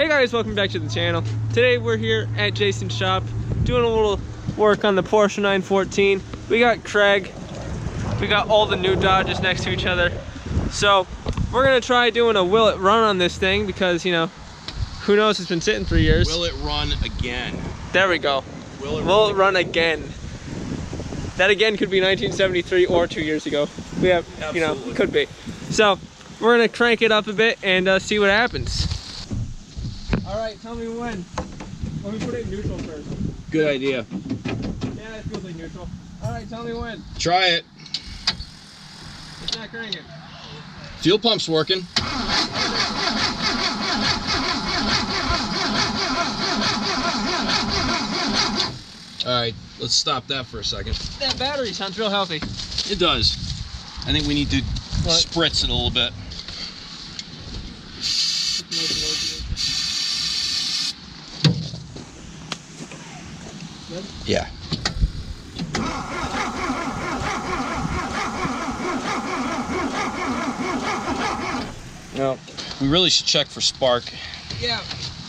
Hey guys, welcome back to the channel. Today we're here at Jason's shop doing a little work on the Porsche 914. We got Craig. We got all the new Dodges next to each other. So we're gonna try doing a will it run on this thing because, you know, who knows, it's been sitting 3 years. Will it run again? There we go. Will it run again? That again could be 1973 or 2 years ago. We have, Absolutely. you know, could be. So we're gonna crank it up a bit and see what happens. All right, tell me when. Let me put it in neutral first. Good idea. Yeah, it feels like neutral. All right, tell me when. Try it. It's not cranking. Fuel pump's working. All right, let's stop that for a second. That battery sounds real healthy. It does. I think we need to spritz it a little bit. Yeah. No. We really should check for spark. Yeah,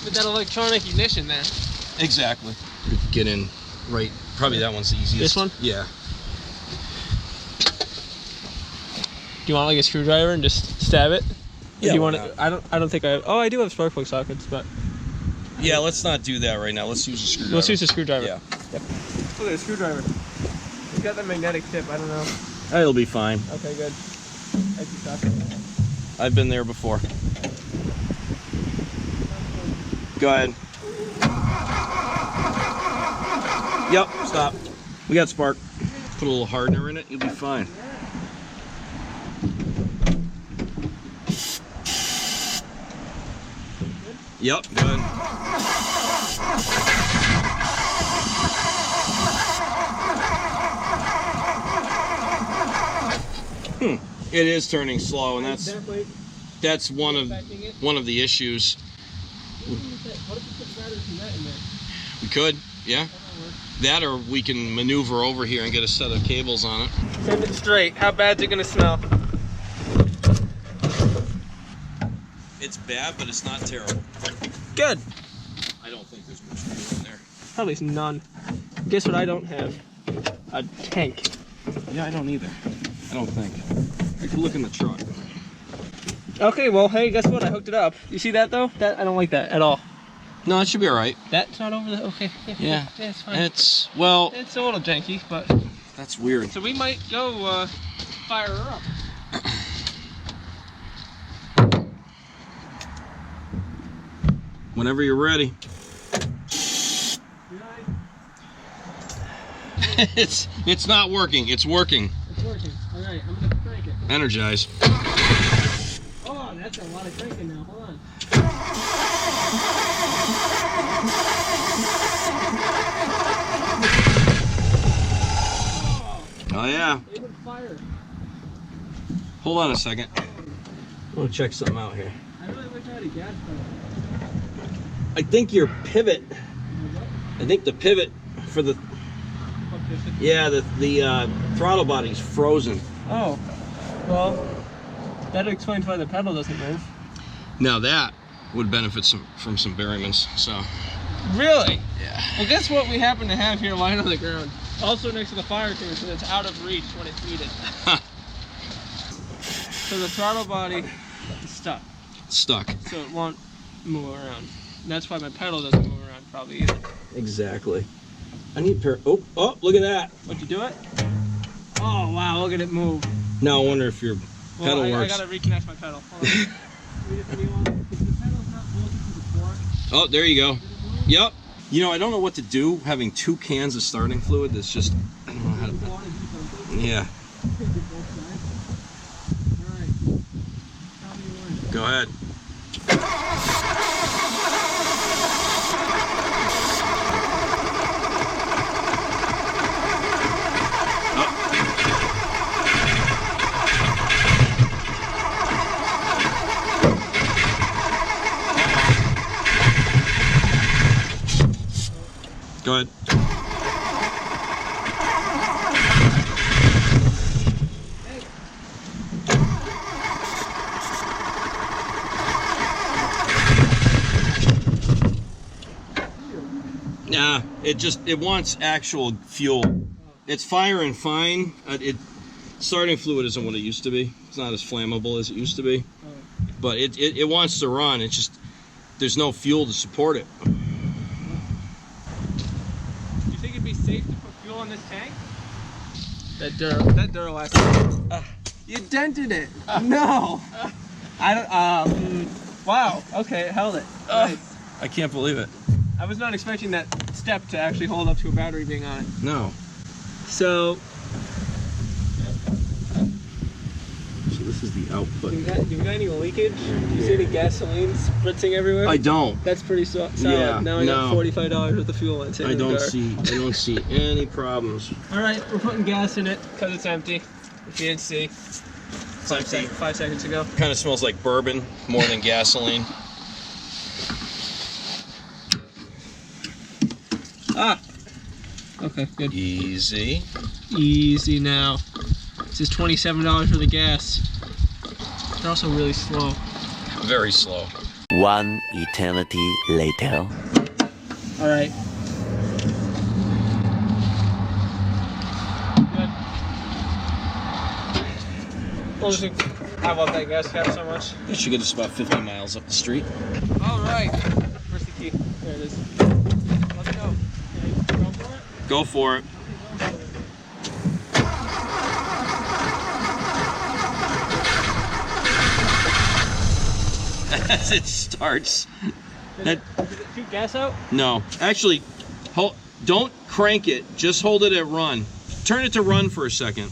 with that electronic ignition there. Exactly. Get in right. Probably that one's the easiest. This one? Yeah. Do you want like a screwdriver and just stab it? Yeah. Do you want it? I don't think I have. Oh, I do have spark plug sockets, but Yeah, let's not do that right now. Let's use a screwdriver. let's use a screwdriver. Yeah. Yep. Look at the screwdriver. It's got the magnetic tip. I don't know. It'll be fine. Okay, good. Thank you, Doc. I've been there before. Go ahead. Yep, stop. We got spark. Put a little hardener in it, you'll be fine. Yep, good. It is turning slow, and that's one of the issues. What if you put battery from that in there? We could, yeah. That, or we can maneuver over here and get a set of cables on it. Send it straight. How bad's it gonna smell? It's bad, but it's not terrible. Good. I don't think there's much fuel in there. Probably none. Guess what I don't have? A tank. Yeah, I don't either. I don't think. I could look in the truck. Okay, well, hey, guess what? I hooked it up. You see that though? That I don't like that at all. No, it should be all right. That's not over the. Okay. Yeah. It's fine. It's, well, It's a little janky, but. that's weird. So we might go fire her up. Whenever you're ready. It's not working. It's working. It's working. All right, I'm gonna crank it. Energize. Oh, that's a lot of cranking now. Hold on. Oh yeah. It would fire. Hold on a second. I want to check something out here. I really wish I had a gas pedal. I think your pivot. I think the pivot for the. Yeah, the throttle body's frozen. Oh, well, that explains why the pedal doesn't move. Now that would benefit from some bearings. So. Really? Yeah. Well, guess what we happen to have here lying on the ground? Also next to the fire extinguisher that's out of reach when it's needed. So the throttle body is stuck. Stuck. So it won't move around. And that's why my pedal doesn't move around probably either. Exactly. I need pair. Oh, look at that. Would you do it? Oh, wow, look at it move. Now I wonder if your pedal I works. gotta reconnect my pedal. Hold on. If the pedal's not bolted to the fork. Oh, there you go. Yep. You know, I don't know what to do having 2 cans of starting fluid. That's just, I don't know how to. Yeah. Go ahead. Go ahead. Nah, it wants actual fuel. It's firing fine. Starting fluid isn't what it used to be. It's not as flammable as it used to be. But it wants to run. It's just there's no fuel to support it. Do you think it'd be safe to put fuel in this tank? That Duralast. You dented it. No. I don't. Wow. Okay, it held it. Nice. I can't believe it. I was not expecting that step to actually hold up to a battery being on it. No. So this is the output. Do you got any leakage? Do you see any gasoline spritzing everywhere? I don't. That's pretty solid. Yeah, now I got $45 worth of fuel in it. I don't see any problems. All right, we're putting gas in it because it's empty. If you didn't see, It's empty. 5 seconds ago. Kind of smells like bourbon more than gasoline. Ah. Okay, good. Easy. Easy now. This is $27 for the gas. They're also really slow. Very slow. One eternity later. All right. Good. How about that gas cap so much? That should get us about 50 miles up the street. All right. Where's the key? There it is. Let's go. Okay, go for it. Go for it. As it starts. Did it shoot gas out? No, actually, don't crank it. Just hold it at run. Turn it to run for a second.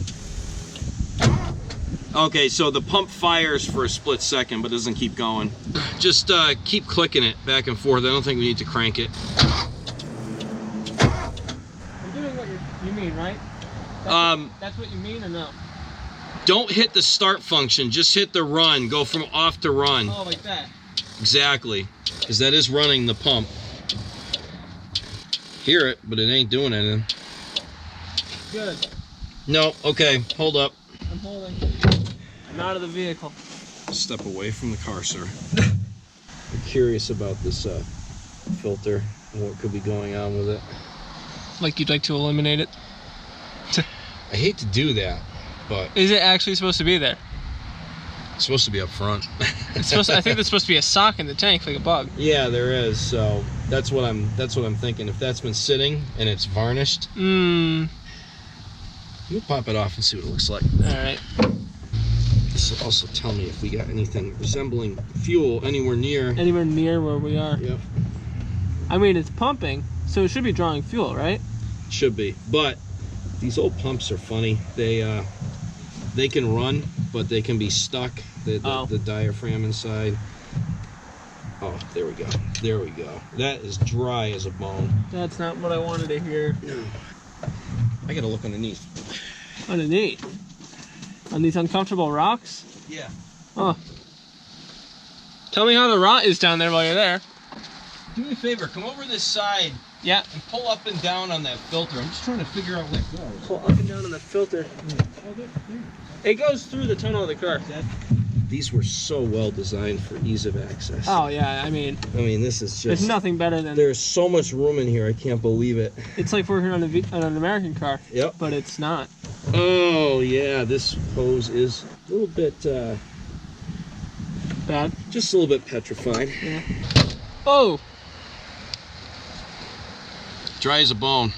Okay, so the pump fires for a split second, but doesn't keep going. Just keep clicking it back and forth. I don't think we need to crank it. I'm doing what you mean, right? That's what you mean or no? Don't hit the start function. Just hit the run. Go from off to run. Oh, like that. Exactly, because that is running the pump. Hear it, but it ain't doing anything. Good. No, okay, hold up. I'm holding. I'm out of the vehicle. Step away from the car, sir. I'm curious about this filter and what could be going on with it. Like you'd like to eliminate it? I hate to do that, but Is it actually supposed to be there? it's supposed to be up front. It's supposed to, I think there's supposed to be a sock in the tank, like a bug. Yeah, there is. So that's what I'm thinking. If that's been sitting and it's varnished, we'll pop it off and see what it looks like. All right. This will also tell me if we got anything resembling fuel anywhere near. Anywhere near where we are. Yep. I mean, it's pumping, so it should be drawing fuel, right? Should be, but these old pumps are funny. They can run, but they can be stuck. The diaphragm inside. Oh, there we go. There we go. That is dry as a bone. That's not what I wanted to hear. I gotta look underneath. Underneath? On these uncomfortable rocks? Yeah. Oh. Tell me how the rot is down there while you're there. Do me a favor. Come over this side. Yeah. And pull up and down on that filter. I'm just trying to figure out where it goes. Pull up and down on the filter. It goes through the tunnel of the car. These were so well designed for ease of access. Oh yeah, I mean this is just. there's nothing better than. There's so much room in here. I can't believe it. It's like working on an American car. Yep. But it's not. Oh yeah, this hose is a little bit. Bad. Just a little bit petrified. Yeah. Oh. Dry as a bone.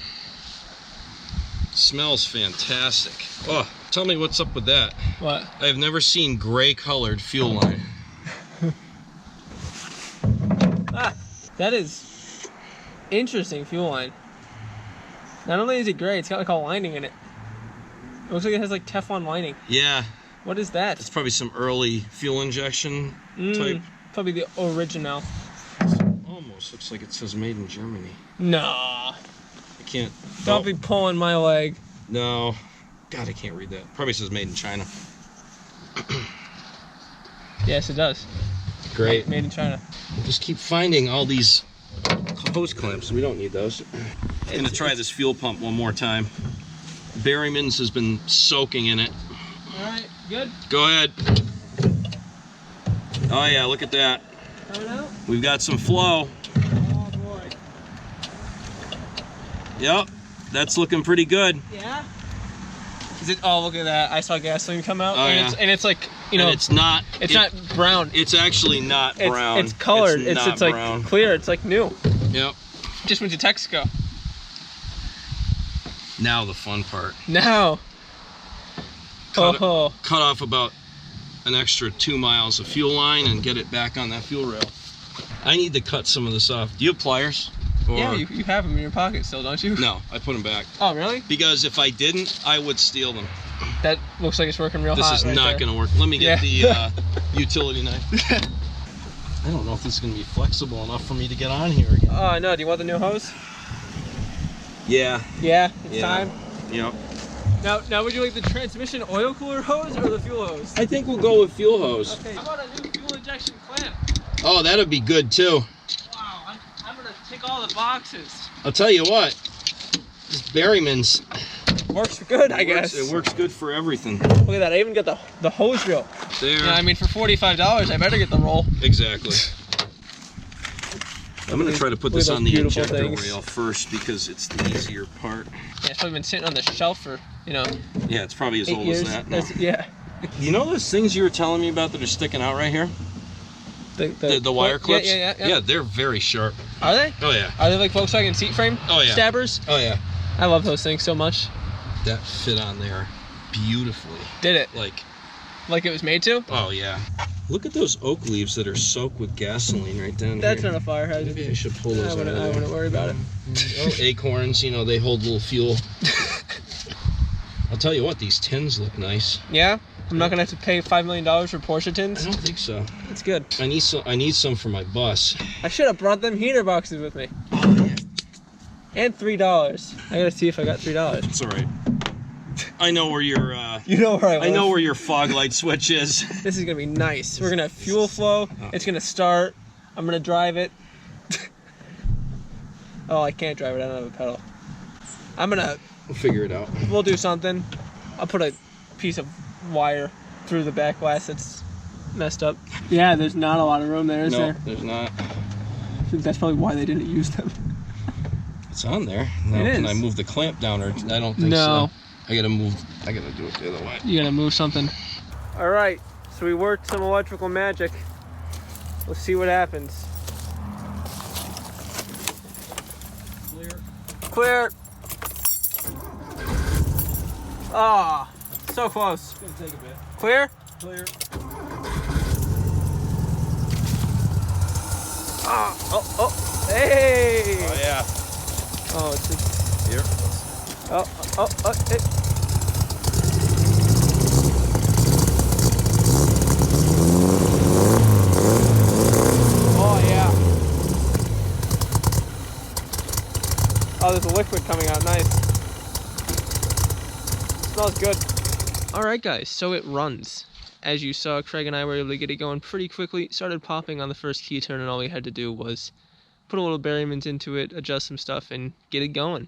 Smells fantastic. Oh, tell me what's up with that. What? I've never seen gray colored fuel line. That is interesting fuel line. Not only is it gray, it's got like a lining in it. It looks like it has like Teflon lining. Yeah. What is that? It's probably some early fuel injection type. Probably the original. Almost looks like it says made in Germany. Nah. I can't. Don't be pulling my leg. No. God, I can't read that. Probably says made in China. Yes, it does. Great. Made in China. We'll just keep finding all these hose clamps. We don't need those. I'm gonna try this fuel pump one more time. Berryman's has been soaking in it. All right, good. Go ahead. Oh yeah, look at that. Coming out? We've got some flow. Oh boy. Yep, that's looking pretty good. Yeah. Is it? Oh, look at that! I saw gasoline come out, Oh, and it's like, you know, and it's not brown. It's actually not brown. It's colored. It's not like brown. clear. It's like new. Yep. Just went to Texaco. Now the fun part. Now. Cut off about an extra 2 miles of fuel line and get it back on that fuel rail. I need to cut some of this off. Do you have pliers? Or... Yeah, you have them in your pocket still, don't you? No, I put them back. Oh, really? Because if I didn't, I would steal them. That looks like it's working real this hot. This is right not there. going to work. Let me get the utility knife. I don't know if this is going to be flexible enough for me to get on here again. Oh, no. Do you want the new hose? Yeah. Yeah, it's time. Yep. Now, would you like the transmission oil cooler hose or the fuel hose? I think we'll go with fuel hose. Okay. How about a new fuel injection clamp? Oh, that'd be good too. Wow, I'm gonna tick all the boxes. I'll tell you what, this Berryman's works good, I guess. It works good for everything. Look at that! I even got the hose reel. There. Yeah, I mean, for $45, I better get the roll. Exactly. I'm gonna try to put this on the injector things. rail first because it's the easier part. Yeah, it's probably been sitting on the shelf for, you know. Yeah, it's probably as 8 old years. as that. No. Yeah. You know those things you were telling me about that are sticking out right here? The wire clips? Yeah. Yeah, they're very sharp. Are they? Oh yeah. Are they like Volkswagen seat frame stabbers? Oh yeah. I love those things so much. That fit on there beautifully. Did it? Like it was made to? Oh yeah. Look at those oak leaves that are soaked with gasoline right down That's here. not a fire hazard. Maybe I should pull those out of there. I wouldn't worry about it. Oh, acorns, you know, they hold a little fuel. I'll tell you what, these tins look nice. Yeah? I'm not gonna have to pay $5 million for Porsche tins? I don't think so. That's good. I need some for my bus. I should have brought them heater boxes with me. Oh, yeah. And $3. I gotta see if I got $3. It's all right. I know where your you know where I know where your fog light switch is. This is gonna be nice. We're gonna have fuel flow. It's gonna start. I'm gonna drive it. Oh, I can't drive it. I don't have a pedal. We'll figure it out. We'll do something. I'll put a piece of wire through the back glass that's messed up. Yeah, there's not a lot of room there, is there? No, there's not. I think that's probably why they didn't use them. It's on there. Now, it is. Can I move the clamp down, or I don't think no. so. I gotta do it the other way. You gotta move something. All right, so we worked some electrical magic. Let's see what happens. Clear. Ah, so close. It's gonna take a bit. Clear? Clear. Ah, oh, hey! Oh yeah. Oh, it's just... Here. Hey. Oh, yeah. Oh, there's a liquid coming out. Nice. Smells good. All right, guys, so it runs. As you saw, Craig and I were able to get it going pretty quickly. Started popping on the first key turn, and all we had to do was put a little Berryman's into it, adjust some stuff, and get it going.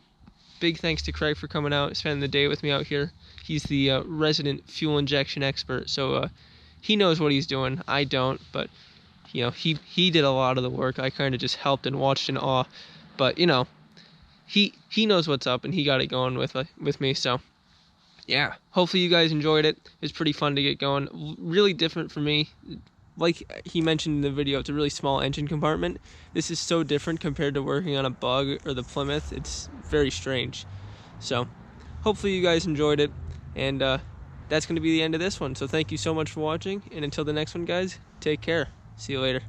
Big thanks to Craig for coming out, spending the day with me out here. He's the resident fuel injection expert, so he knows what he's doing. I don't, but you know, he did a lot of the work. I kind of just helped and watched in awe. But you know, he knows what's up, and he got it going with me. So yeah, hopefully you guys enjoyed it. It's pretty fun to get going. Really different for me. Like he mentioned in the video, it's a really small engine compartment. This is so different compared to working on a Bug or the Plymouth. It's very strange. So hopefully you guys enjoyed it, and that's going to be the end of this one. So thank you so much for watching, and until the next one, guys, take care. See you later.